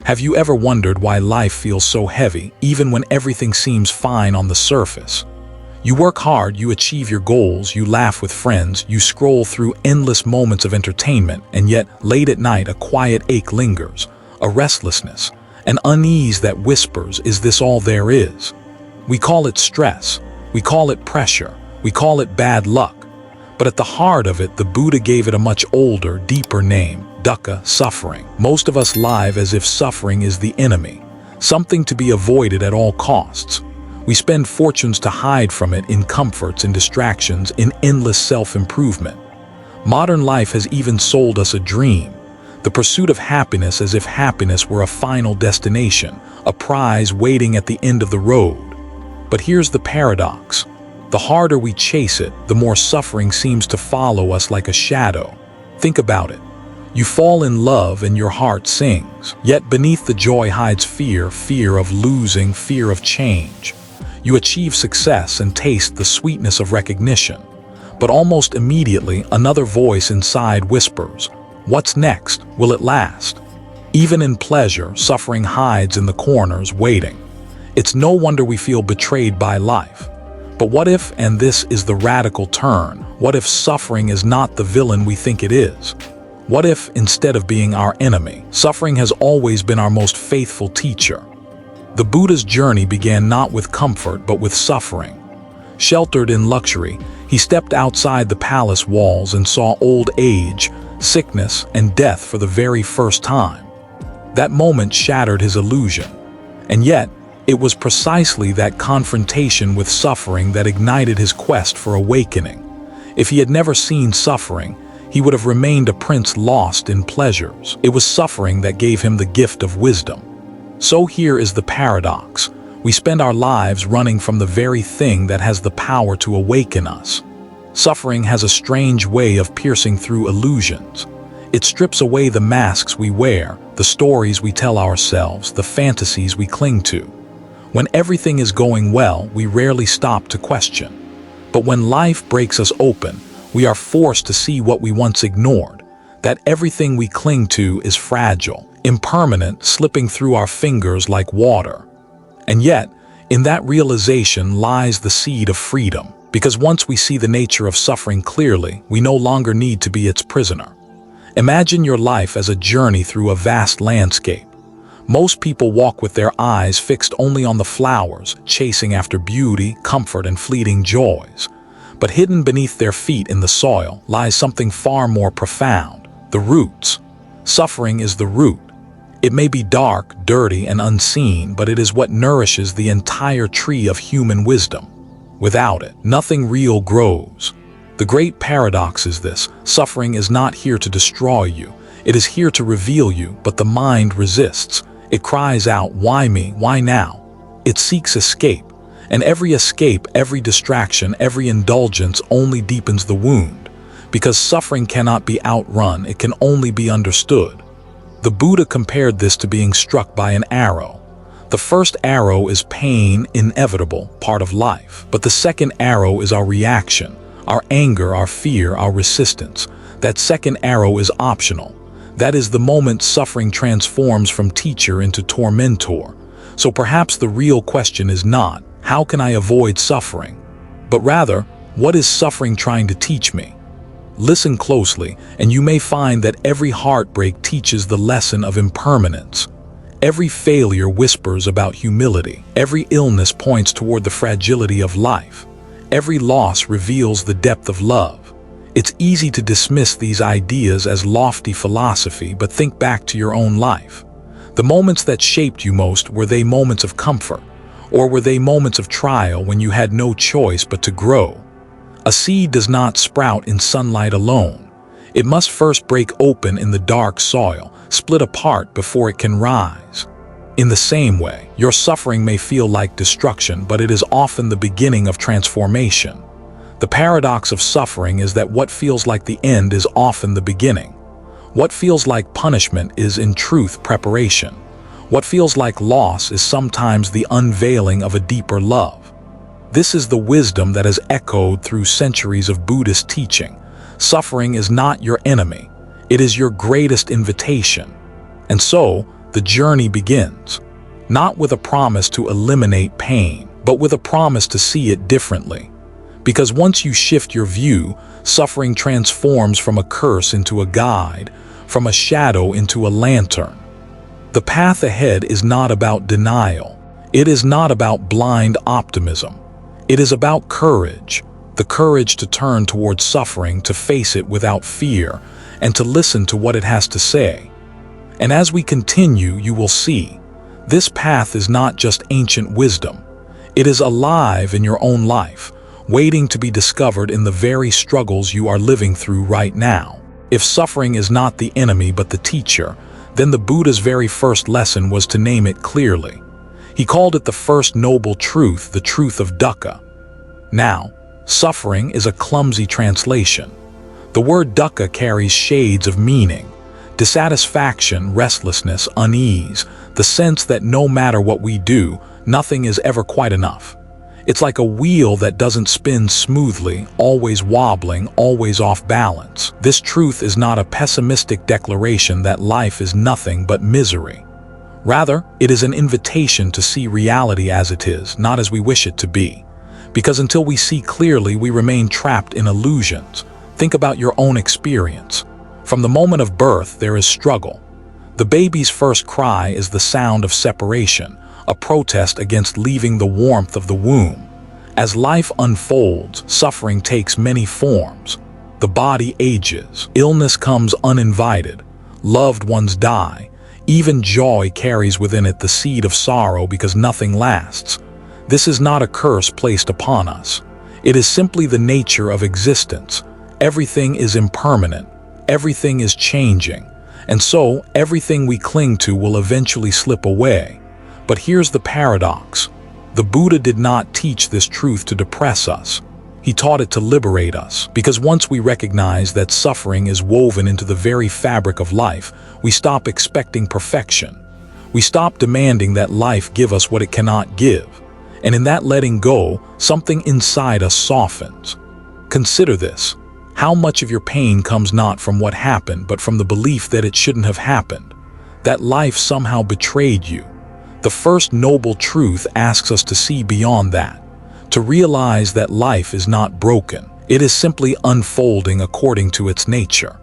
Have you ever wondered why life feels so heavy, even when everything seems fine on the surface? You work hard, you achieve your goals, you laugh with friends, you scroll through endless moments of entertainment, and yet, late at night, a quiet ache lingers, a restlessness, an unease that whispers, "Is this all there is?" We call it stress, we call it pressure, we call it bad luck. But at the heart of it, the Buddha gave it a much older, deeper name, dukkha, suffering. Most of us live as if suffering is the enemy, something to be avoided at all costs. We spend fortunes to hide from it in comforts, in distractions, in endless self-improvement. Modern life has even sold us a dream, the pursuit of happiness, as if happiness were a final destination, a prize waiting at the end of the road. But here's the paradox. The harder we chase it, the more suffering seems to follow us like a shadow. Think about it. You fall in love and your heart sings. Yet beneath the joy hides fear, fear of losing, fear of change. You achieve success and taste the sweetness of recognition. But almost immediately, another voice inside whispers, "What's next? Will it last?" Even in pleasure, suffering hides in the corners, waiting. It's no wonder we feel betrayed by life. But what if, and this is the radical turn, what if suffering is not the villain we think it is? What if, instead of being our enemy, suffering has always been our most faithful teacher? The Buddha's journey began not with comfort but with suffering. Sheltered in luxury, he stepped outside the palace walls and saw old age, sickness, and death for the very first time. That moment shattered his illusion. And yet, it was precisely that confrontation with suffering that ignited his quest for awakening. If he had never seen suffering, he would have remained a prince lost in pleasures. It was suffering that gave him the gift of wisdom. So here is the paradox. We spend our lives running from the very thing that has the power to awaken us. Suffering has a strange way of piercing through illusions. It strips away the masks we wear, the stories we tell ourselves, the fantasies we cling to. When everything is going well, we rarely stop to question. But when life breaks us open, we are forced to see what we once ignored, that everything we cling to is fragile, impermanent, slipping through our fingers like water. And yet, in that realization lies the seed of freedom, because once we see the nature of suffering clearly, we no longer need to be its prisoner. Imagine your life as a journey through a vast landscape. Most people walk with their eyes fixed only on the flowers, chasing after beauty, comfort, and fleeting joys. But hidden beneath their feet in the soil lies something far more profound, the roots. Suffering is the root. It may be dark, dirty, and unseen, but it is what nourishes the entire tree of human wisdom. Without it, nothing real grows. The great paradox is this: suffering is not here to destroy you. It is here to reveal you, but the mind resists. It cries out, "Why me? Why now?" It seeks escape, and every escape, every distraction, every indulgence only deepens the wound. Because suffering cannot be outrun, it can only be understood. The Buddha compared this to being struck by an arrow. The first arrow is pain, inevitable, part of life. But the second arrow is our reaction, our anger, our fear, our resistance. That second arrow is optional. That is the moment suffering transforms from teacher into tormentor. So perhaps the real question is not, how can I avoid suffering? But rather, what is suffering trying to teach me? Listen closely, and you may find that every heartbreak teaches the lesson of impermanence. Every failure whispers about humility. Every illness points toward the fragility of life. Every loss reveals the depth of love. It's easy to dismiss these ideas as lofty philosophy, but think back to your own life. The moments that shaped you most, were they moments of comfort? Or were they moments of trial when you had no choice but to grow? A seed does not sprout in sunlight alone. It must first break open in the dark soil, split apart before it can rise. In the same way, your suffering may feel like destruction, but it is often the beginning of transformation. The paradox of suffering is that what feels like the end is often the beginning. What feels like punishment is in truth preparation. What feels like loss is sometimes the unveiling of a deeper love. This is the wisdom that has echoed through centuries of Buddhist teaching. Suffering is not your enemy. It is your greatest invitation. And so, the journey begins. Not with a promise to eliminate pain, but with a promise to see it differently. Because once you shift your view, suffering transforms from a curse into a guide, from a shadow into a lantern. The path ahead is not about denial. It is not about blind optimism. It is about courage, the courage to turn towards suffering, to face it without fear, and to listen to what it has to say. And as we continue, you will see, this path is not just ancient wisdom. It is alive in your own life, waiting to be discovered in the very struggles you are living through right now. If suffering is not the enemy but the teacher, then the Buddha's very first lesson was to name it clearly. He called it the first noble truth, the truth of dukkha. Now, suffering is a clumsy translation. The word dukkha carries shades of meaning: dissatisfaction, restlessness, unease, the sense that no matter what we do, nothing is ever quite enough. It's like a wheel that doesn't spin smoothly, always wobbling, always off balance. This truth is not a pessimistic declaration that life is nothing but misery. Rather, it is an invitation to see reality as it is, not as we wish it to be. Because until we see clearly, we remain trapped in illusions. Think about your own experience. From the moment of birth, there is struggle. The baby's first cry is the sound of separation, a protest against leaving the warmth of the womb. As life unfolds, suffering takes many forms. The body ages, illness comes uninvited, loved ones die. Even joy carries within it the seed of sorrow because nothing lasts. This is not a curse placed upon us. It is simply the nature of existence. Everything is impermanent. Everything is changing. And so, everything we cling to will eventually slip away. But here's the paradox. The Buddha did not teach this truth to depress us. He taught it to liberate us, because once we recognize that suffering is woven into the very fabric of life, we stop expecting perfection. We stop demanding that life give us what it cannot give. And in that letting go, something inside us softens. Consider this. How much of your pain comes not from what happened, but from the belief that it shouldn't have happened, that life somehow betrayed you. The first noble truth asks us to see beyond that, to realize that life is not broken. It is simply unfolding according to its nature.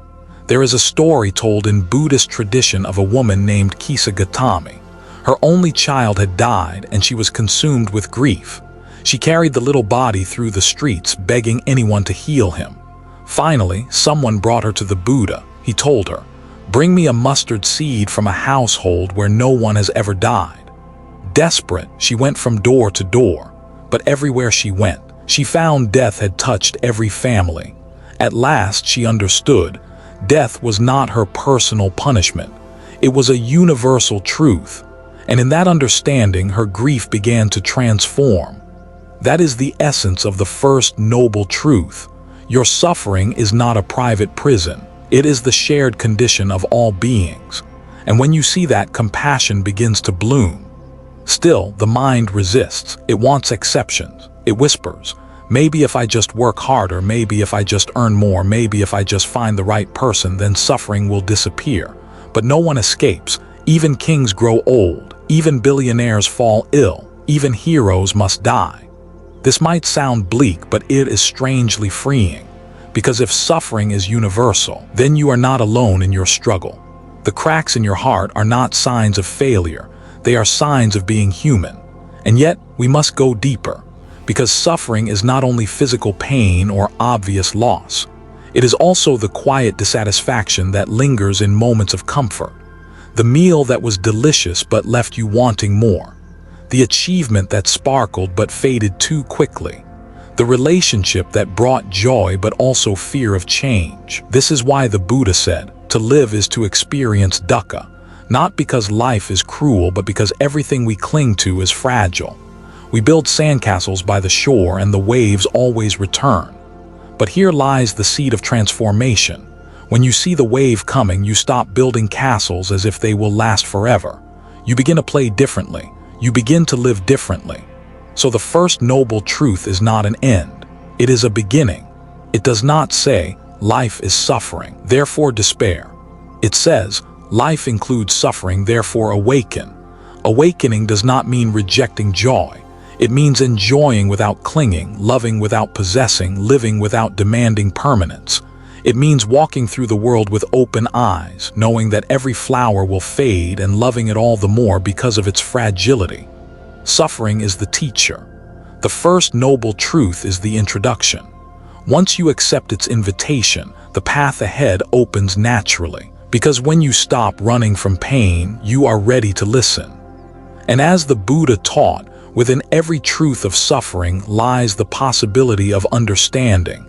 There is a story told in Buddhist tradition of a woman named Gautami. Her only child had died and she was consumed with grief. She carried the little body through the streets, begging anyone to heal him. Finally, someone brought her to the Buddha. He told her, "Bring me a mustard seed from a household where no one has ever died." Desperate, she went from door to door. But everywhere she went, she found death had touched every family. At last, she understood. Death was not her personal punishment. It was a universal truth. And in that understanding, her grief began to transform. That is the essence of the first noble truth. Your suffering is not a private prison. It is the shared condition of all beings. And when you see that, compassion begins to bloom. Still, the mind resists. It wants exceptions. It whispers, maybe if I just work harder, maybe if I just earn more, maybe if I just find the right person, then suffering will disappear. But no one escapes. Even kings grow old. Even billionaires fall ill. Even heroes must die. This might sound bleak, but it is strangely freeing. Because if suffering is universal, then you are not alone in your struggle. The cracks in your heart are not signs of failure. They are signs of being human. And yet, we must go deeper, because suffering is not only physical pain or obvious loss. It is also the quiet dissatisfaction that lingers in moments of comfort. The meal that was delicious but left you wanting more. The achievement that sparkled but faded too quickly. The relationship that brought joy but also fear of change. This is why the Buddha said, to live is to experience dukkha. Not because life is cruel, but because everything we cling to is fragile. We build sandcastles by the shore and the waves always return. But here lies the seed of transformation. When you see the wave coming, you stop building castles as if they will last forever. You begin to play differently. You begin to live differently. So the first noble truth is not an end. It is a beginning. It does not say, life is suffering, therefore despair. It says, Life includes suffering, therefore awaken. Awakening does not mean rejecting joy. It means enjoying without clinging, loving without possessing, living without demanding permanence. It means walking through the world with open eyes, knowing that every flower will fade and loving it all the more because of its fragility. Suffering is the teacher. The first noble truth is the introduction. Once you accept its invitation, the path ahead opens naturally, because when you stop running from pain, you are ready to listen. And as the Buddha taught, within every truth of suffering lies the possibility of understanding.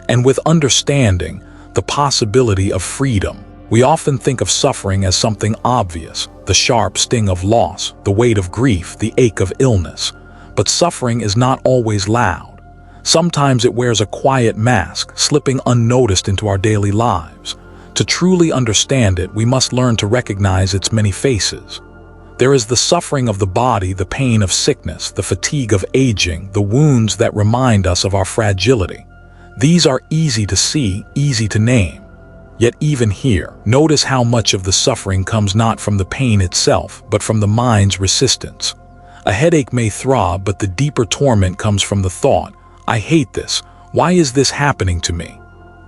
And with understanding, the possibility of freedom. We often think of suffering as something obvious, the sharp sting of loss, the weight of grief, the ache of illness. But suffering is not always loud. Sometimes it wears a quiet mask, slipping unnoticed into our daily lives. To truly understand it, we must learn to recognize its many faces. There is the suffering of the body, the pain of sickness, the fatigue of aging, the wounds that remind us of our fragility. These are easy to see, easy to name. Yet even here, notice how much of the suffering comes not from the pain itself, but from the mind's resistance. A headache may throb, but the deeper torment comes from the thought, "I hate this. Why is this happening to me?"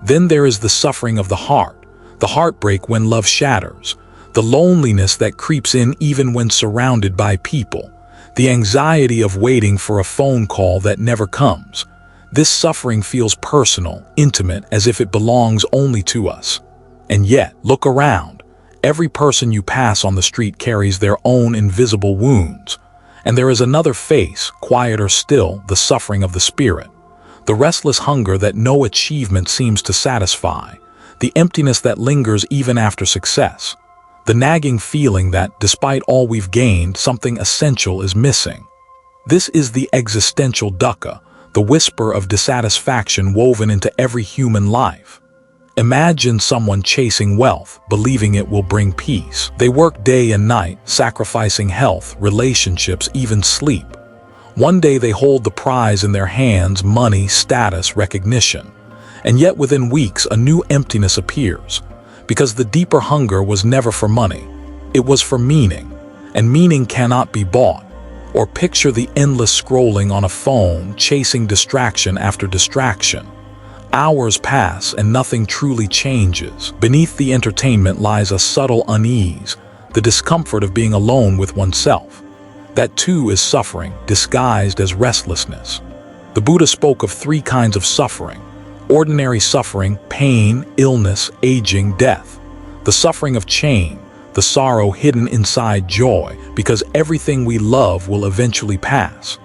Then there is the suffering of the heart, the heartbreak when love shatters, the loneliness that creeps in even when surrounded by people, the anxiety of waiting for a phone call that never comes. This suffering feels personal, intimate, as if it belongs only to us. And yet, look around. Every person you pass on the street carries their own invisible wounds. And there is another face, quieter still, the suffering of the spirit. The restless hunger that no achievement seems to satisfy. The emptiness that lingers even after success. The nagging feeling that, despite all we've gained, something essential is missing. This is the existential dukkha, the whisper of dissatisfaction woven into every human life. Imagine someone chasing wealth, believing it will bring peace. They work day and night, sacrificing health, relationships, even sleep. One day they hold the prize in their hands, money, status, recognition. And yet within weeks a new emptiness appears. Because the deeper hunger was never for money. It was for meaning. And meaning cannot be bought. Or picture the endless scrolling on a phone, chasing distraction after distraction. Hours pass and nothing truly changes. Beneath the entertainment lies a subtle unease, the discomfort of being alone with oneself. That too is suffering, disguised as restlessness. The Buddha spoke of 3 kinds of suffering: ordinary suffering, pain, illness, aging, death. The suffering of change, the sorrow hidden inside joy, because everything we love will eventually pass.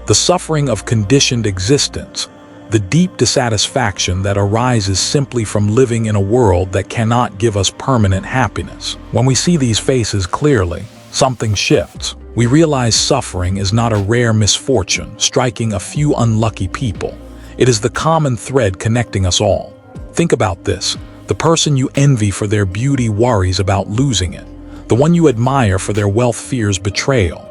The suffering of conditioned existence, the deep dissatisfaction that arises simply from living in a world that cannot give us permanent happiness. When we see these faces clearly, something shifts. We realize suffering is not a rare misfortune striking a few unlucky people. It is the common thread connecting us all. Think about this. The person you envy for their beauty worries about losing it. The one you admire for their wealth fears betrayal.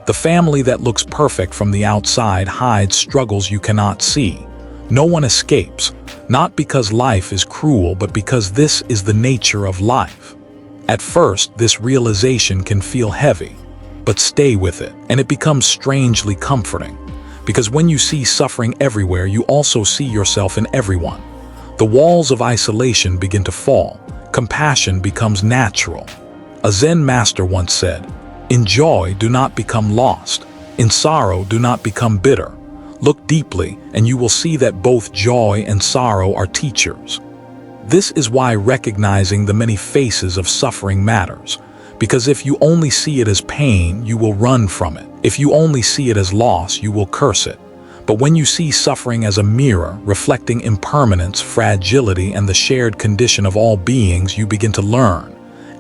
The family that looks perfect from the outside hides struggles you cannot see. No one escapes, not because life is cruel, but because this is the nature of life. At first, this realization can feel heavy, but stay with it, and it becomes strangely comforting. Because when you see suffering everywhere, you also see yourself in everyone. The walls of isolation begin to fall. Compassion becomes natural. A Zen master once said, "In joy, do not become lost. In sorrow, do not become bitter. Look deeply, and you will see that both joy and sorrow are teachers." This is why recognizing the many faces of suffering matters. Because if you only see it as pain, you will run from it. If you only see it as loss, you will curse it. But when you see suffering as a mirror, reflecting impermanence, fragility, and the shared condition of all beings, you begin to learn.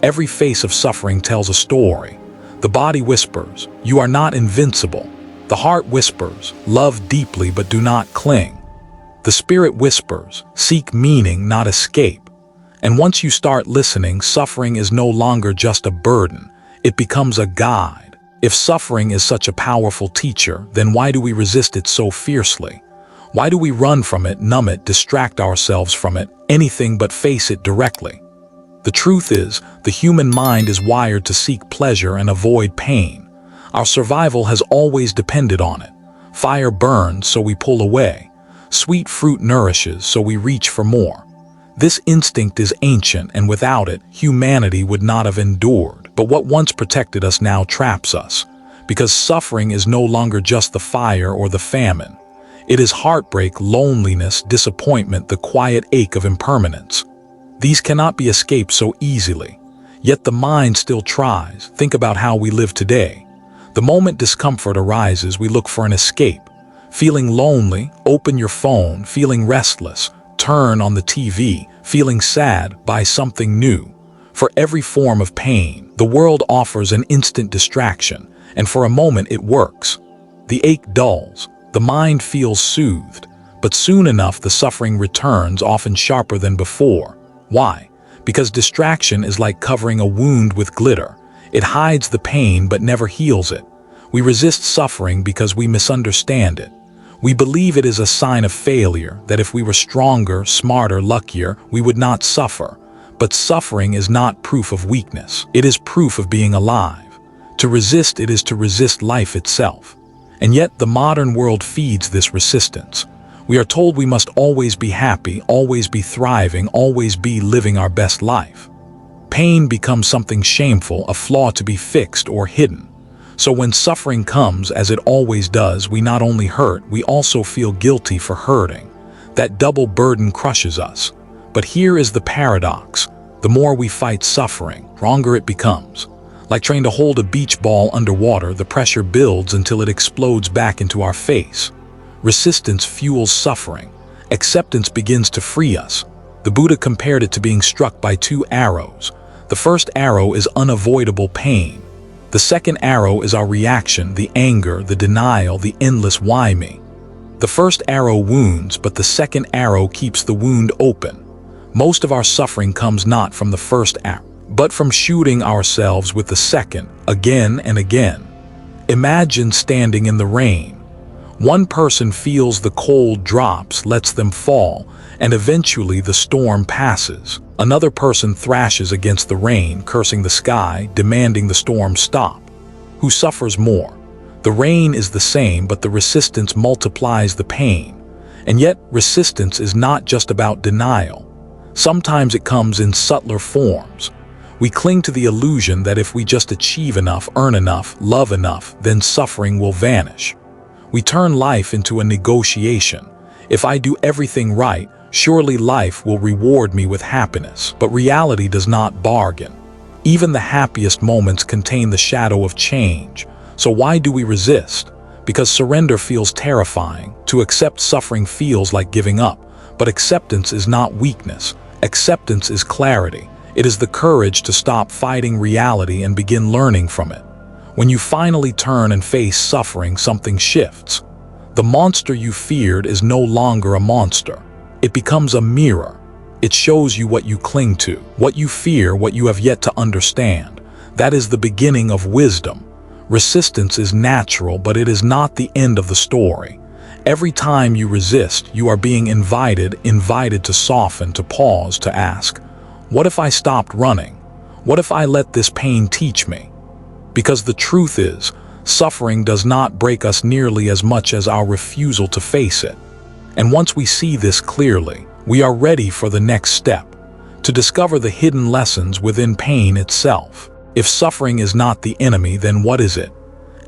Every face of suffering tells a story. The body whispers, "You are not invincible." The heart whispers, "Love deeply but do not cling." The spirit whispers, "Seek meaning, not escape." And once you start listening, suffering is no longer just a burden. It becomes a guide. If suffering is such a powerful teacher, then why do we resist it so fiercely? Why do we run from it, numb it, distract ourselves from it, anything but face it directly? The truth is, the human mind is wired to seek pleasure and avoid pain. Our survival has always depended on it. Fire burns, so we pull away. Sweet fruit nourishes, so we reach for more. This instinct is ancient, and without it, humanity would not have endured. But what once protected us now traps us, because suffering is no longer just the fire or the famine. It is heartbreak, loneliness, disappointment, the quiet ache of impermanence. These cannot be escaped so easily. Yet the mind still tries. Think about how we live today. The moment discomfort arises, we look for an escape. Feeling lonely, open your phone. Feeling restless, turn on the TV. Feeling sad, buy something new. For every form of pain, the world offers an instant distraction, and for a moment it works. The ache dulls, the mind feels soothed, but soon enough the suffering returns, often sharper than before. Why? Because distraction is like covering a wound with glitter. It hides the pain but never heals it. We resist suffering because we misunderstand it. We believe it is a sign of failure, that if we were stronger, smarter, luckier, we would not suffer. But suffering is not proof of weakness. It is proof of being alive. To resist it is to resist life itself. And yet the modern world feeds this resistance. We are told we must always be happy, always be thriving, always be living our best life. Pain becomes something shameful, a flaw to be fixed or hidden. So when suffering comes, as it always does, we not only hurt, we also feel guilty for hurting. That double burden crushes us. But here is the paradox. The more we fight suffering, stronger it becomes. Like trying to hold a beach ball underwater, the pressure builds until it explodes back into our face. Resistance fuels suffering. Acceptance begins to free us. The Buddha compared it to being struck by two arrows. The first arrow is unavoidable pain. The second arrow is our reaction, the anger, the denial, the endless why me. The first arrow wounds, but the second arrow keeps the wound open. Most of our suffering comes not from the first arrow, but from shooting ourselves with the second, again and again. Imagine standing in the rain. One person feels the cold drops, lets them fall, and eventually the storm passes. Another person thrashes against the rain, cursing the sky, demanding the storm stop. Who suffers more? The rain is the same, but the resistance multiplies the pain. And yet, resistance is not just about denial. Sometimes it comes in subtler forms. We cling to the illusion that if we just achieve enough, earn enough, love enough, then suffering will vanish. We turn life into a negotiation. If I do everything right, surely life will reward me with happiness. But reality does not bargain. Even the happiest moments contain the shadow of change. So why do we resist? Because surrender feels terrifying. To accept suffering feels like giving up. But acceptance is not weakness. Acceptance is clarity. It is the courage to stop fighting reality and begin learning from it. When you finally turn and face suffering, something shifts. The monster you feared is no longer a monster. It becomes a mirror. It shows you what you cling to, what you fear, what you have yet to understand. That is the beginning of wisdom. Resistance is natural, but it is not the end of the story. Every time you resist, you are being invited to soften, to pause, to ask, what if I stopped running? What if I let this pain teach me? Because the truth is, suffering does not break us nearly as much as our refusal to face it. And once we see this clearly, we are ready for the next step, to discover the hidden lessons within pain itself. If suffering is not the enemy, then what is it?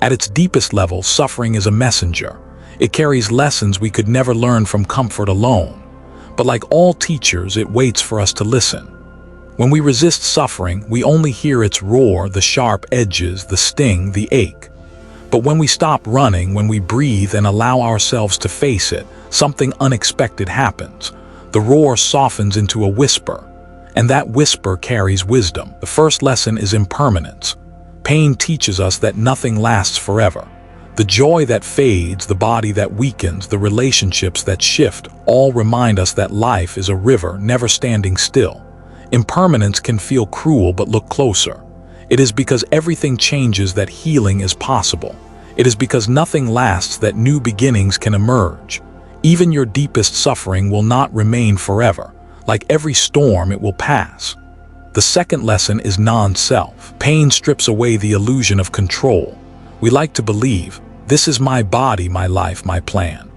At its deepest level, suffering is a messenger. It carries lessons we could never learn from comfort alone. But like all teachers, it waits for us to listen. When we resist suffering, we only hear its roar, the sharp edges, the sting, the ache. But when we stop running, when we breathe and allow ourselves to face it, something unexpected happens. The roar softens into a whisper, and that whisper carries wisdom. The first lesson is impermanence. Pain teaches us that nothing lasts forever. The joy that fades, the body that weakens, the relationships that shift, all remind us that life is a river, never standing still. Impermanence can feel cruel, but look closer. It is because everything changes that healing is possible. It is because nothing lasts that new beginnings can emerge. Even your deepest suffering will not remain forever. Like every storm, it will pass. The second lesson is non-self. Pain strips away the illusion of control. We like to believe, this is my body, my life, my plan.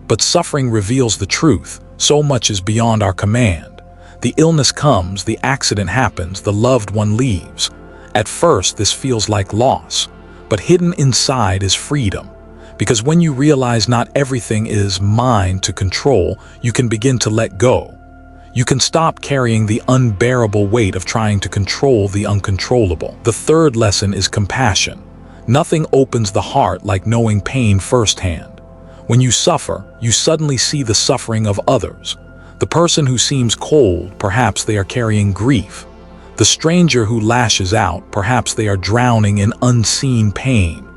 But suffering reveals the truth. So much is beyond our command. The illness comes, the accident happens, the loved one leaves. At first, this feels like loss, but hidden inside is freedom. Because when you realize not everything is mine to control, you can begin to let go. You can stop carrying the unbearable weight of trying to control the uncontrollable. The third lesson is compassion. Nothing opens the heart like knowing pain firsthand. When you suffer, you suddenly see the suffering of others. The person who seems cold, perhaps they are carrying grief. The stranger who lashes out, perhaps they are drowning in unseen pain.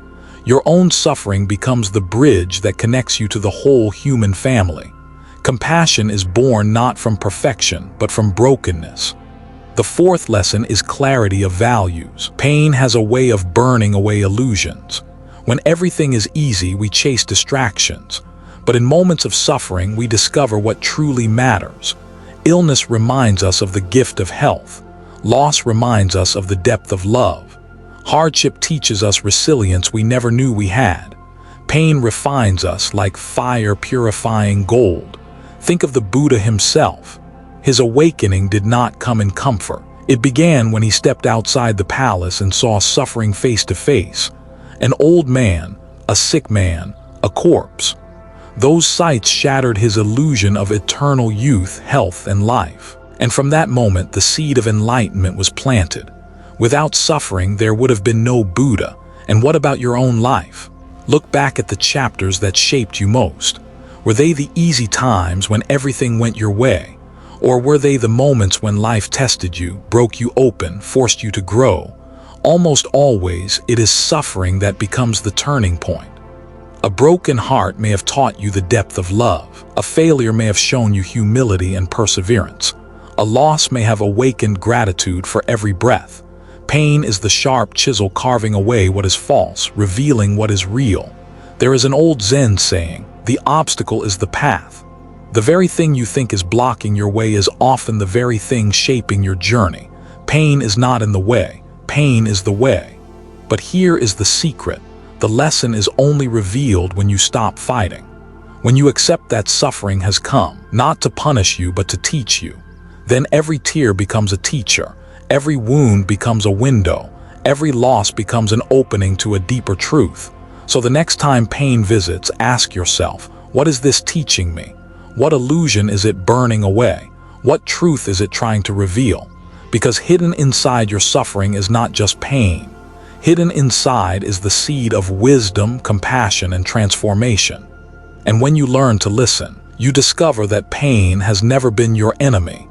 Your own suffering becomes the bridge that connects you to the whole human family. Compassion is born not from perfection, but from brokenness. The fourth lesson is clarity of values. Pain has a way of burning away illusions. When everything is easy, we chase distractions. But in moments of suffering, we discover what truly matters. Illness reminds us of the gift of health. Loss reminds us of the depth of love. Hardship teaches us resilience we never knew we had. Pain refines us like fire purifying gold. Think of the Buddha himself. His awakening did not come in comfort. It began when he stepped outside the palace and saw suffering face to face. An old man, a sick man, a corpse. Those sights shattered his illusion of eternal youth, health, and life. And from that moment, the seed of enlightenment was planted. Without suffering, there would have been no Buddha. And what about your own life? Look back at the chapters that shaped you most. Were they the easy times when everything went your way? Or were they the moments when life tested you, broke you open, forced you to grow? Almost always, it is suffering that becomes the turning point. A broken heart may have taught you the depth of love. A failure may have shown you humility and perseverance. A loss may have awakened gratitude for every breath. Pain is the sharp chisel carving away what is false, revealing what is real. There is an old Zen saying, the obstacle is the path. The very thing you think is blocking your way is often the very thing shaping your journey. Pain is not in the way. Pain is the way. But here is the secret. The lesson is only revealed when you stop fighting. When you accept that suffering has come, not to punish you but to teach you. Then every tear becomes a teacher. Every wound becomes a window. Every loss becomes an opening to a deeper truth. So the next time pain visits, ask yourself, what is this teaching me? What illusion is it burning away? What truth is it trying to reveal? Because hidden inside your suffering is not just pain. Hidden inside is the seed of wisdom, compassion, and transformation. And when you learn to listen, you discover that pain has never been your enemy.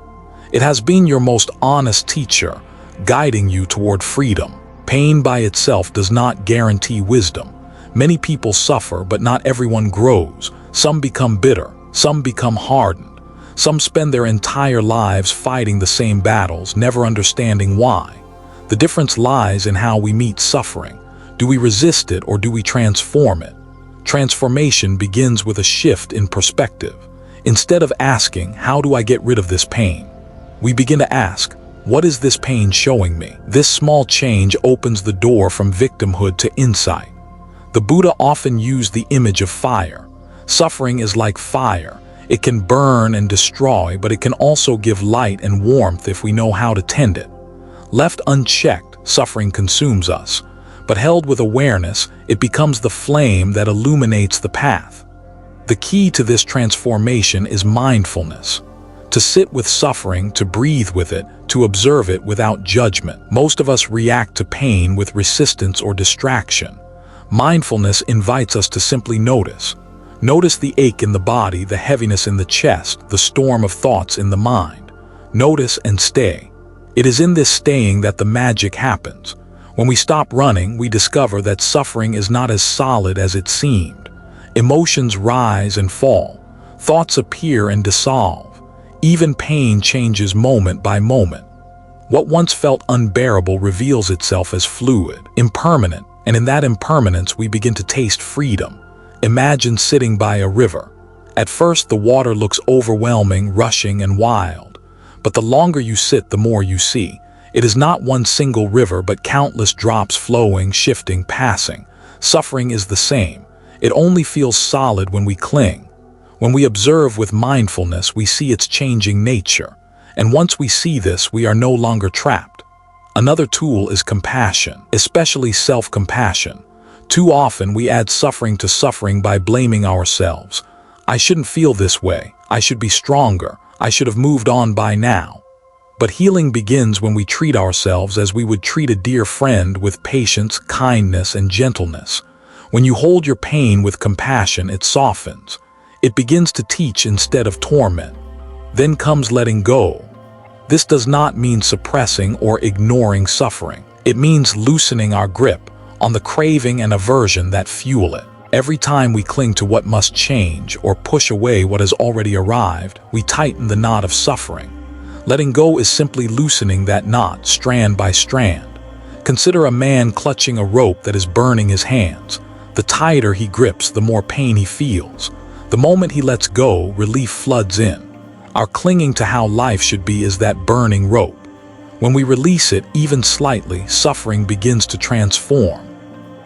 It has been your most honest teacher, guiding you toward freedom. Pain by itself does not guarantee wisdom. Many people suffer, but not everyone grows. Some become bitter, some become hardened. Some spend their entire lives fighting the same battles, never understanding why. The difference lies in how we meet suffering. Do we resist it or do we transform it? Transformation begins with a shift in perspective. Instead of asking, how do I get rid of this pain? We begin to ask, what is this pain showing me? This small change opens the door from victimhood to insight. The Buddha often used the image of fire. Suffering is like fire. It can burn and destroy, but it can also give light and warmth if we know how to tend it. Left unchecked, suffering consumes us. But held with awareness, it becomes the flame that illuminates the path. The key to this transformation is mindfulness. To sit with suffering, to breathe with it, to observe it without judgment. Most of us react to pain with resistance or distraction. Mindfulness invites us to simply notice. Notice the ache in the body, the heaviness in the chest, the storm of thoughts in the mind. Notice and stay. It is in this staying that the magic happens. When we stop running, we discover that suffering is not as solid as it seemed. Emotions rise and fall. Thoughts appear and dissolve. Even pain changes moment by moment. What once felt unbearable reveals itself as fluid, impermanent, and in that impermanence we begin to taste freedom. Imagine sitting by a river. At first the water looks overwhelming, rushing, and wild. But the longer you sit, the more you see. It is not one single river, but countless drops flowing, shifting, passing. Suffering is the same. It only feels solid when we cling. When we observe with mindfulness, we see its changing nature. And once we see this, we are no longer trapped. Another tool is compassion, especially self-compassion. Too often we add suffering to suffering by blaming ourselves. I shouldn't feel this way. I should be stronger. I should have moved on by now. But healing begins when we treat ourselves as we would treat a dear friend, with patience, kindness, and gentleness. When you hold your pain with compassion, it softens. It begins to teach instead of torment. Then comes letting go. This does not mean suppressing or ignoring suffering. It means loosening our grip on the craving and aversion that fuel it. Every time we cling to what must change or push away what has already arrived, we tighten the knot of suffering. Letting go is simply loosening that knot, strand by strand. Consider a man clutching a rope that is burning his hands. The tighter he grips, the more pain he feels. The moment he lets go, relief floods in. Our clinging to how life should be is that burning rope. When we release it, even slightly, suffering begins to transform.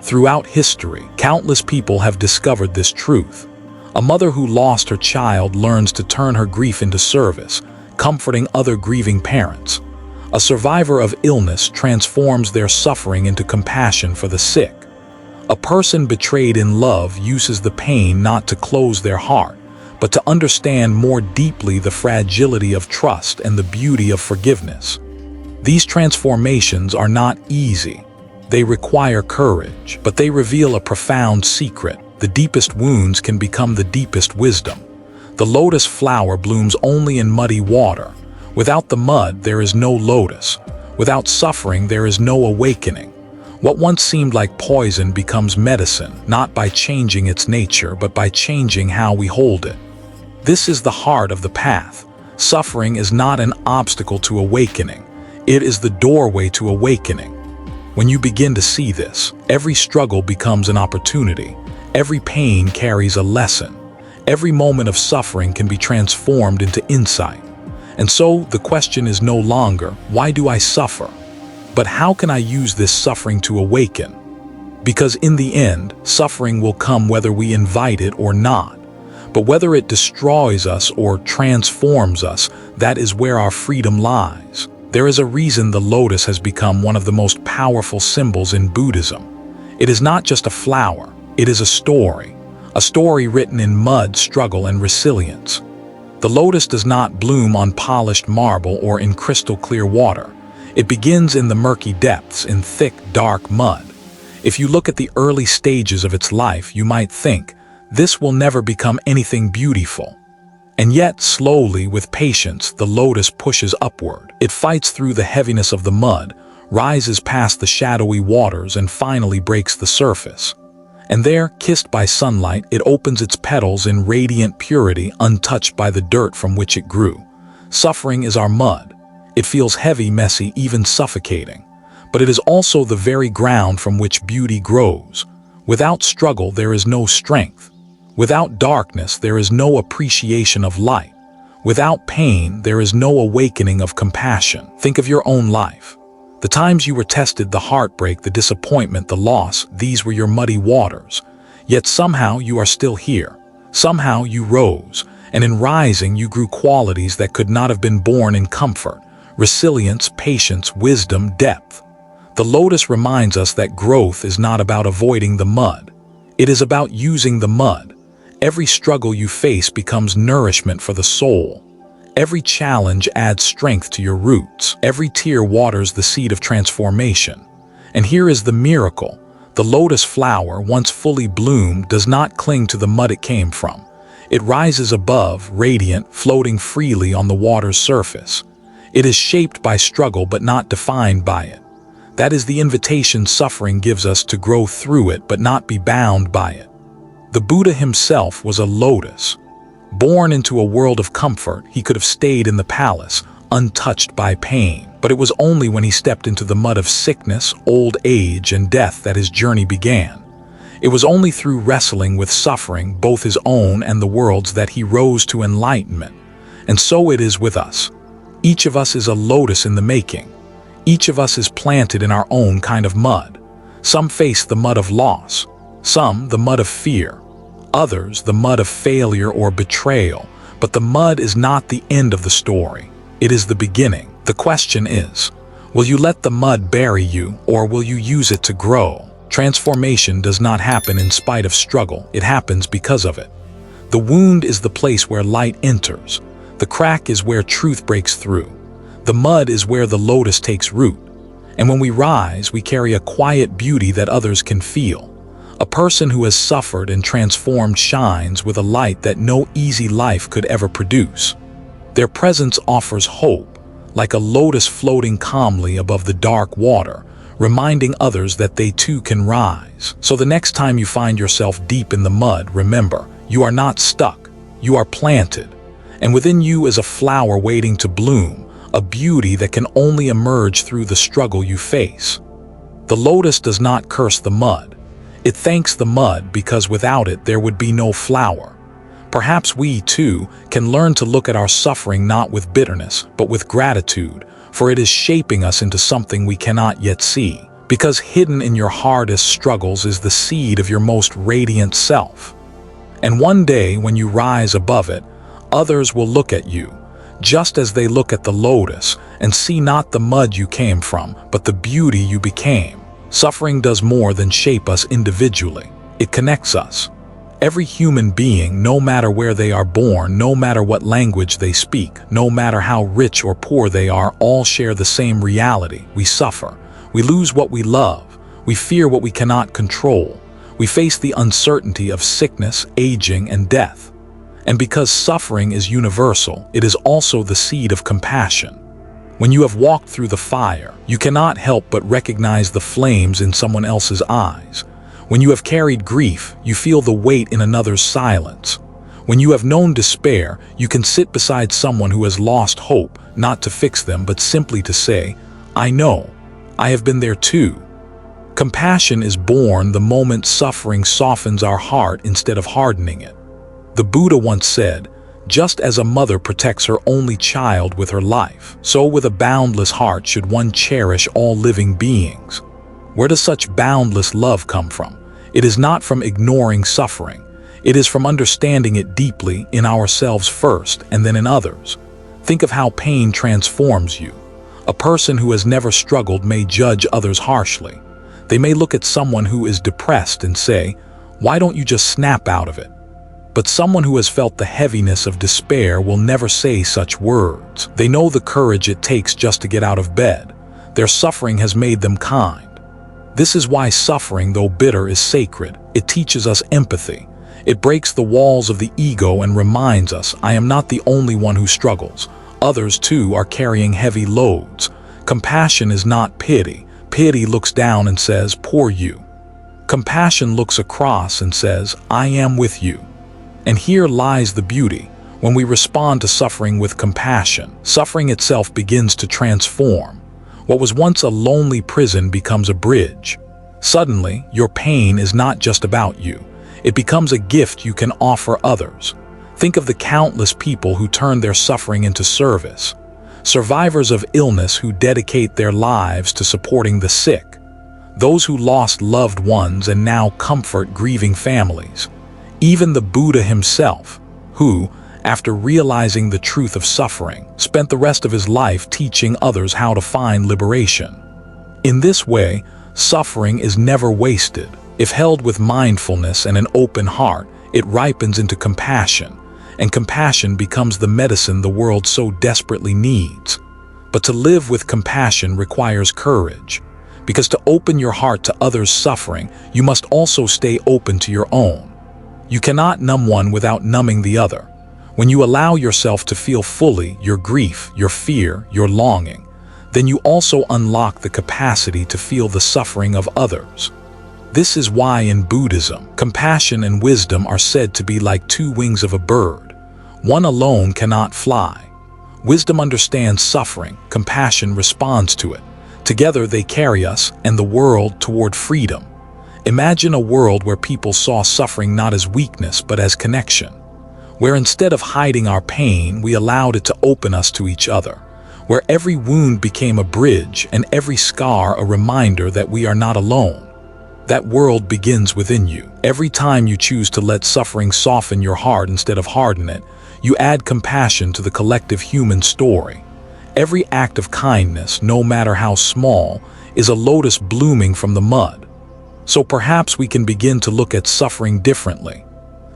Throughout history, countless people have discovered this truth. A mother who lost her child learns to turn her grief into service, comforting other grieving parents. A survivor of illness transforms their suffering into compassion for the sick. A person betrayed in love uses the pain not to close their heart, but to understand more deeply the fragility of trust and the beauty of forgiveness. These transformations are not easy. They require courage, but they reveal a profound secret. The deepest wounds can become the deepest wisdom. The lotus flower blooms only in muddy water. Without the mud, there is no lotus. Without suffering, there is no awakening. What once seemed like poison becomes medicine, not by changing its nature, but by changing how we hold it. This is the heart of the path. Suffering is not an obstacle to awakening. It is the doorway to awakening. When you begin to see this, every struggle becomes an opportunity. Every pain carries a lesson. Every moment of suffering can be transformed into insight. And so the question is no longer, why do I suffer? But how can I use this suffering to awaken? Because in the end, suffering will come whether we invite it or not. But whether it destroys us or transforms us, that is where our freedom lies. There is a reason the lotus has become one of the most powerful symbols in Buddhism. It is not just a flower, it is a story written in mud, struggle, and resilience. The lotus does not bloom on polished marble or in crystal clear water. It begins in the murky depths, in thick, dark mud. If you look at the early stages of its life, you might think, this will never become anything beautiful. And yet, slowly, with patience, the lotus pushes upward. It fights through the heaviness of the mud, rises past the shadowy waters, and finally breaks the surface. And there, kissed by sunlight, it opens its petals in radiant purity, untouched by the dirt from which it grew. Suffering is our mud. It feels heavy, messy, even suffocating. But it is also the very ground from which beauty grows. Without struggle, there is no strength. Without darkness, there is no appreciation of light. Without pain, there is no awakening of compassion. Think of your own life. The times you were tested, the heartbreak, the disappointment, the loss, these were your muddy waters. Yet somehow you are still here. Somehow you rose, and in rising you grew qualities that could not have been born in comfort. Resilience, patience, wisdom, depth. The lotus reminds us that growth is not about avoiding the mud. It is about using the mud. Every struggle you face becomes nourishment for the soul. Every challenge adds strength to your roots. Every tear waters the seed of transformation. And here is the miracle. The lotus flower, once fully bloomed, does not cling to the mud it came from. It rises above, radiant, floating freely on the water's surface. It is shaped by struggle but not defined by it. That is the invitation suffering gives us, to grow through it but not be bound by it. The Buddha himself was a lotus. Born into a world of comfort, he could have stayed in the palace, untouched by pain. But it was only when he stepped into the mud of sickness, old age, and death that his journey began. It was only through wrestling with suffering, both his own and the world's, that he rose to enlightenment. And so it is with us. Each of us is a lotus in the making. Each of us is planted in our own kind of mud. Some face the mud of loss, some the mud of fear, others the mud of failure or betrayal. But the mud is not the end of the story. It is the beginning. The question is, will you let the mud bury you, or will you use it to grow? Transformation does not happen in spite of struggle. It happens because of it. The wound is the place where light enters. The crack is where truth breaks through. The mud is where the lotus takes root. And when we rise, we carry a quiet beauty that others can feel. A person who has suffered and transformed shines with a light that no easy life could ever produce. Their presence offers hope, like a lotus floating calmly above the dark water, reminding others that they too can rise. So the next time you find yourself deep in the mud, remember, you are not stuck, you are planted. And within you is a flower waiting to bloom, a beauty that can only emerge through the struggle you face. The lotus does not curse the mud. It thanks the mud because without it there would be no flower. Perhaps we, too, can learn to look at our suffering not with bitterness, but with gratitude, for it is shaping us into something we cannot yet see. Because hidden in your hardest struggles is the seed of your most radiant self. And one day, when you rise above it, others will look at you, just as they look at the lotus, and see not the mud you came from, but the beauty you became. Suffering does more than shape us individually. It connects us. Every human being, no matter where they are born, no matter what language they speak, no matter how rich or poor they are, all share the same reality. We suffer. We lose what we love. We fear what we cannot control. We face the uncertainty of sickness, aging, and death. And because suffering is universal, it is also the seed of compassion. When you have walked through the fire, you cannot help but recognize the flames in someone else's eyes. When you have carried grief, you feel the weight in another's silence. When you have known despair, you can sit beside someone who has lost hope, not to fix them, but simply to say, I know, I have been there too. Compassion is born the moment suffering softens our heart instead of hardening it. The Buddha once said, just as a mother protects her only child with her life, so with a boundless heart should one cherish all living beings. Where does such boundless love come from? It is not from ignoring suffering. It is from understanding it deeply in ourselves first and then in others. Think of how pain transforms you. A person who has never struggled may judge others harshly. They may look at someone who is depressed and say, why don't you just snap out of it? But someone who has felt the heaviness of despair will never say such words. They know the courage it takes just to get out of bed. Their suffering has made them kind. This is why suffering, though bitter, is sacred. It teaches us empathy. It breaks the walls of the ego and reminds us, I am not the only one who struggles. Others, too, are carrying heavy loads. Compassion is not pity. Pity looks down and says, poor you. Compassion looks across and says, I am with you. And here lies the beauty. When we respond to suffering with compassion, suffering itself begins to transform. What was once a lonely prison becomes a bridge. Suddenly, your pain is not just about you. It becomes a gift you can offer others. Think of the countless people who turn their suffering into service. Survivors of illness who dedicate their lives to supporting the sick. Those who lost loved ones and now comfort grieving families. Even the Buddha himself, who, after realizing the truth of suffering, spent the rest of his life teaching others how to find liberation. In this way, suffering is never wasted. If held with mindfulness and an open heart, it ripens into compassion, and compassion becomes the medicine the world so desperately needs. But to live with compassion requires courage, because to open your heart to others' suffering, you must also stay open to your own. You cannot numb one without numbing the other. When you allow yourself to feel fully your grief, your fear, your longing, then you also unlock the capacity to feel the suffering of others. This is why in Buddhism, compassion and wisdom are said to be like two wings of a bird. One alone cannot fly. Wisdom understands suffering, compassion responds to it. Together they carry us and the world toward freedom. Imagine a world where people saw suffering not as weakness but as connection, where instead of hiding our pain, we allowed it to open us to each other, where every wound became a bridge and every scar a reminder that we are not alone. That world begins within you. Every time you choose to let suffering soften your heart instead of harden it, you add compassion to the collective human story. Every act of kindness, no matter how small, is a lotus blooming from the mud. So perhaps we can begin to look at suffering differently,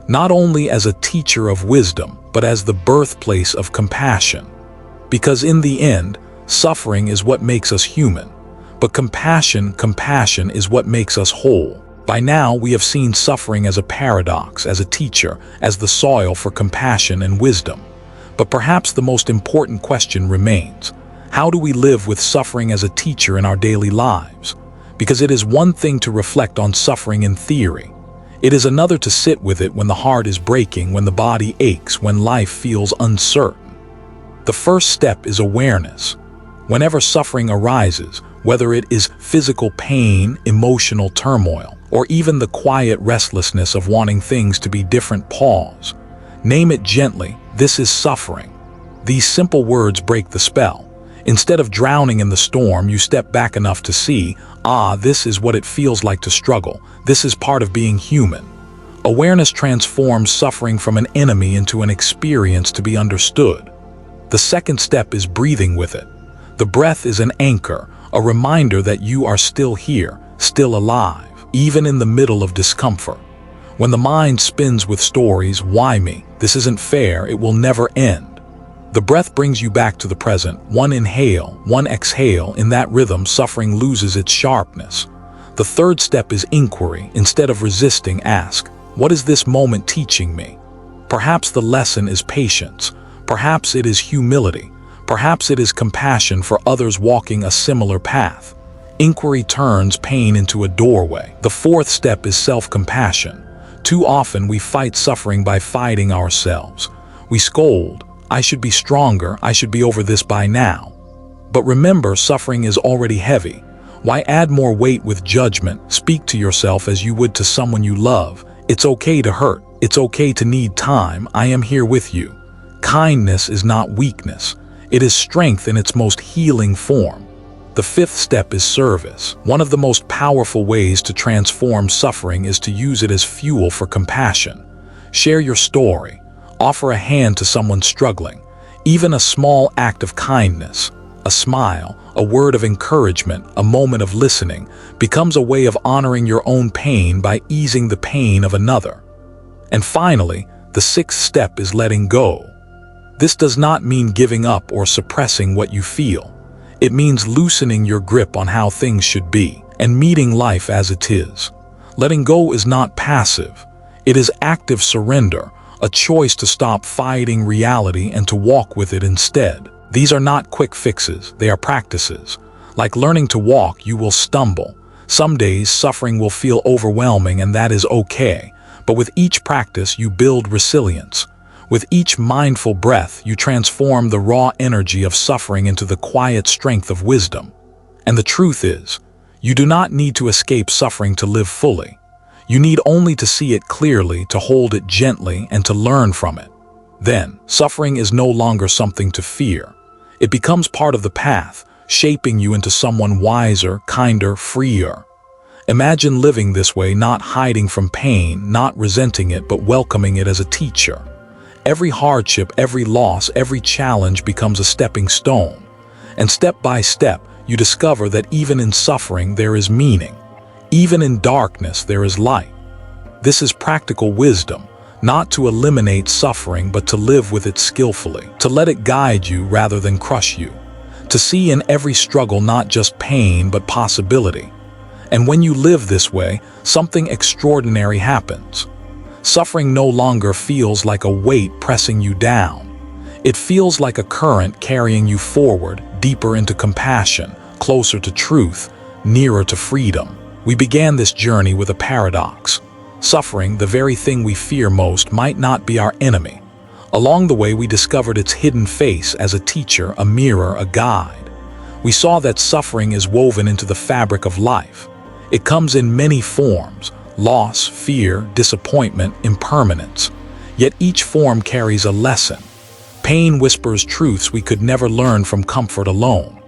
not only as a teacher of wisdom, but as the birthplace of compassion. Because in the end, suffering is what makes us human. But compassion is what makes us whole. By now, we have seen suffering as a paradox, as a teacher, as the soil for compassion and wisdom. But perhaps the most important question remains: how do we live with suffering as a teacher in our daily lives? Because it is one thing to reflect on suffering in theory. It is another to sit with it when the heart is breaking, when the body aches, when life feels uncertain. The first step is awareness. Whenever suffering arises, whether it is physical pain, emotional turmoil, or even the quiet restlessness of wanting things to be different, pause. Name it gently. This is suffering. These simple words break the spell. Instead of drowning in the storm, you step back enough to see, this is what it feels like to struggle. This is part of being human. Awareness transforms suffering from an enemy into an experience to be understood. The second step is breathing with it. The breath is an anchor, a reminder that you are still here, still alive, even in the middle of discomfort. When the mind spins with stories, why me? This isn't fair, it will never end. The breath brings you back to the present. One inhale, one exhale. In that rhythm, suffering loses its sharpness. The third step is inquiry. Instead of resisting, ask, what is this moment teaching me? Perhaps the lesson is patience. Perhaps it is humility. Perhaps it is compassion for others walking a similar path. Inquiry turns pain into a doorway. The fourth step is self-compassion. Too often we fight suffering by fighting ourselves. We scold, I should be stronger, I should be over this by now. But remember, suffering is already heavy. Why add more weight with judgment? Speak to yourself as you would to someone you love. It's okay to hurt. It's okay to need time. I am here with you. Kindness is not weakness. It is strength in its most healing form. The fifth step is service. One of the most powerful ways to transform suffering is to use it as fuel for compassion. Share your story. Offer a hand to someone struggling. Even a small act of kindness, a smile, a word of encouragement, a moment of listening, becomes a way of honoring your own pain by easing the pain of another. And finally, the sixth step is letting go. This does not mean giving up or suppressing what you feel. It means loosening your grip on how things should be and meeting life as it is. Letting go is not passive. It is active surrender, a choice to stop fighting reality and to walk with it instead. These are not quick fixes, they are practices. Like learning to walk, you will stumble. Some days suffering will feel overwhelming, and that is okay. But with each practice, you build resilience. With each mindful breath, you transform the raw energy of suffering into the quiet strength of wisdom. And the truth is, you do not need to escape suffering to live fully. You need only to see it clearly, to hold it gently, and to learn from it. Then, suffering is no longer something to fear. It becomes part of the path, shaping you into someone wiser, kinder, freer. Imagine living this way, not hiding from pain, not resenting it, but welcoming it as a teacher. Every hardship, every loss, every challenge becomes a stepping stone. And step by step, you discover that even in suffering there is meaning. Even in darkness there is light. This is practical wisdom, not to eliminate suffering but to live with it skillfully, to let it guide you rather than crush you, to see in every struggle not just pain but possibility. And when you live this way, something extraordinary happens. Suffering no longer feels like a weight pressing you down. It feels like a current carrying you forward, deeper into compassion, closer to truth, nearer to freedom. We began this journey with a paradox. Suffering, the very thing we fear most, might not be our enemy. Along the way, we discovered its hidden face as a teacher, a mirror, a guide. We saw that suffering is woven into the fabric of life. It comes in many forms: loss, fear, disappointment, impermanence. Yet each form carries a lesson. Pain whispers truths we could never learn from comfort alone.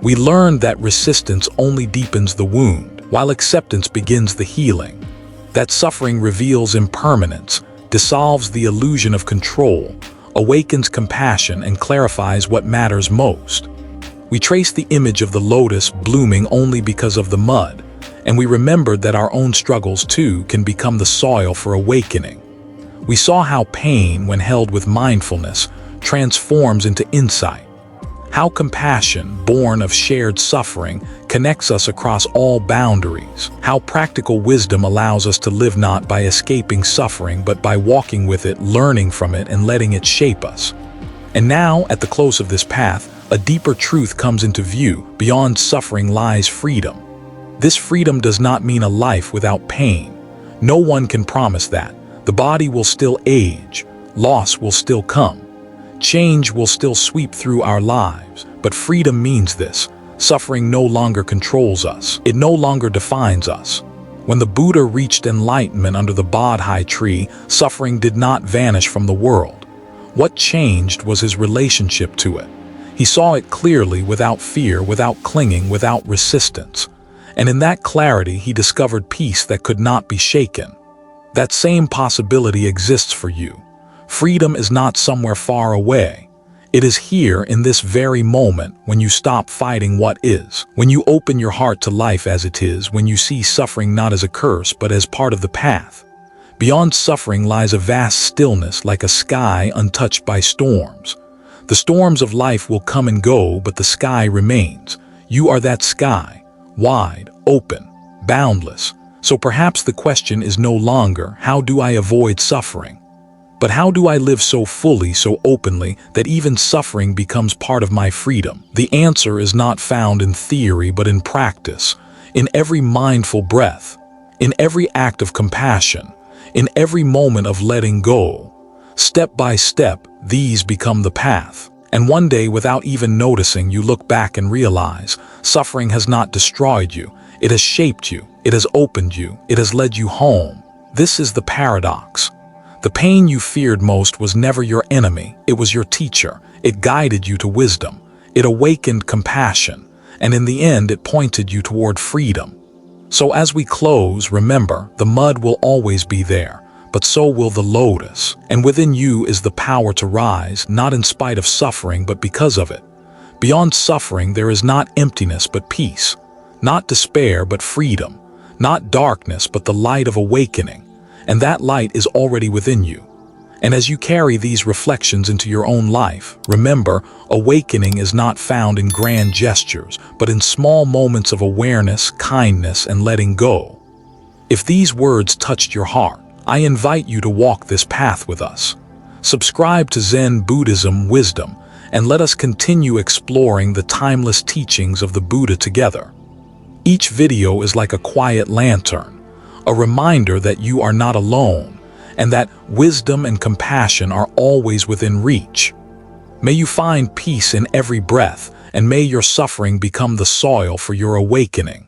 We learned that resistance only deepens the wound, while acceptance begins the healing. That suffering reveals impermanence, dissolves the illusion of control, awakens compassion, and clarifies what matters most. We trace the image of the lotus blooming only because of the mud, and we remembered that our own struggles too can become the soil for awakening. We saw how pain, when held with mindfulness, transforms into insight. How compassion, born of shared suffering, connects us across all boundaries. How practical wisdom allows us to live not by escaping suffering but by walking with it, learning from it, and letting it shape us. And now, at the close of this path, a deeper truth comes into view. Beyond suffering lies freedom. This freedom does not mean a life without pain. No one can promise that. The body will still age, loss will still come, change will still sweep through our lives, but freedom means this. Suffering no longer controls us. It no longer defines us. When the Buddha reached enlightenment under the Bodhi tree, suffering did not vanish from the world. What changed was his relationship to it. He saw it clearly, without fear, without clinging, without resistance. And in that clarity, he discovered peace that could not be shaken. That same possibility exists for you. Freedom is not somewhere far away. It is here in this very moment, when you stop fighting what is, when you open your heart to life as it is, when you see suffering not as a curse but as part of the path. Beyond suffering lies a vast stillness, like a sky untouched by storms. The storms of life will come and go, but the sky remains. You are that sky, wide, open, boundless. So perhaps the question is no longer, how do I avoid suffering? But how do I live so fully, so openly, that even suffering becomes part of my freedom? The answer is not found in theory, but in practice, in every mindful breath, in every act of compassion, in every moment of letting go. Step by step, these become the path. And one day, without even noticing, you look back and realize, suffering has not destroyed you. It has shaped you. It has opened you. It has led you home. This is the paradox. The pain you feared most was never your enemy. It was your teacher. It guided you to wisdom. It awakened compassion. And in the end, it pointed you toward freedom. So as we close, remember, the mud will always be there, but so will the lotus. And within you is the power to rise, not in spite of suffering, but because of it. Beyond suffering, there is not emptiness, but peace. Not despair, but freedom. Not darkness, but the light of awakening. And that light is already within you. And as you carry these reflections into your own life, remember, awakening is not found in grand gestures, but in small moments of awareness, kindness, and letting go. If these words touched your heart, I invite you to walk this path with us. Subscribe to Zen Buddhism Wisdom, and let us continue exploring the timeless teachings of the Buddha together. Each video is like a quiet lantern, a reminder that you are not alone, and that wisdom and compassion are always within reach. May you find peace in every breath, and may your suffering become the soil for your awakening.